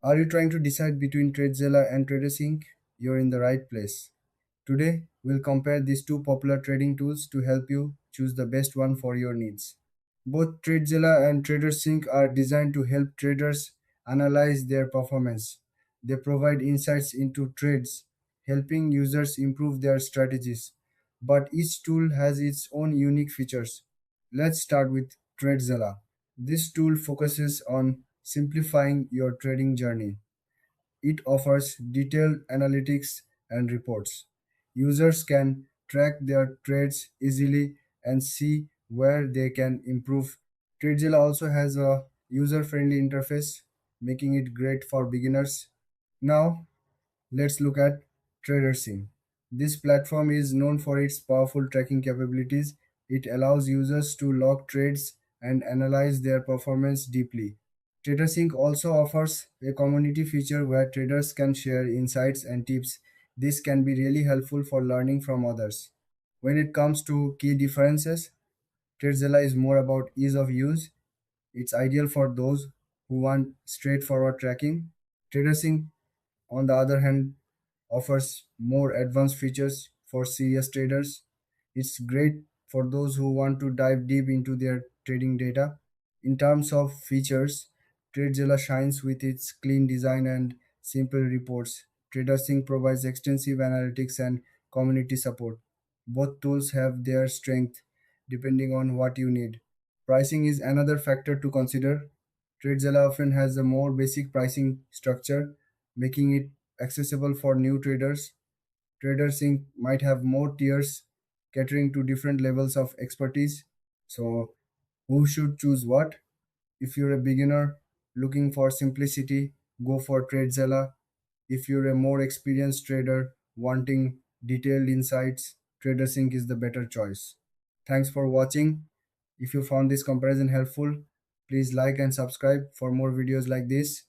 Are you trying to decide between Tradezella and Trader Sync? You're in the right place. Today, we'll compare these two popular trading tools to help you choose the best one for your needs. Both Tradezella and Trader Sync are designed to help traders analyze their performance. They provide insights into trades, helping users improve their strategies. But each tool has its own unique features. Let's start with Tradezella. This tool focuses on simplifying your trading journey. It offers detailed analytics and reports. Users can track their trades easily and see where they can improve. Tradezilla also has a user-friendly interface, making it great for beginners. Now, let's look at TraderSync. This platform is known for its powerful tracking capabilities. It allows users to log trades and analyze their performance deeply. TraderSync also offers a community feature where traders can share insights and tips. This can be really helpful for learning from others. When it comes to key differences, TradeZilla is more about ease of use. It's ideal for those who want straightforward tracking. TraderSync, on the other hand, offers more advanced features for serious traders. It's great for those who want to dive deep into their trading data. In terms of features, TradeZilla shines with its clean design and simple reports. TraderSync provides extensive analytics and community support. Both tools have their strength depending on what you need. Pricing is another factor to consider. TradeZilla often has a more basic pricing structure, making it accessible for new traders. TraderSync might have more tiers catering to different levels of expertise. So, who should choose what? If you're a beginner looking for simplicity, go for TradeZilla. If you're a more experienced trader wanting detailed insights, TraderSync is the better choice. Thanks for watching. If you found this comparison helpful, please like and subscribe for more videos like this.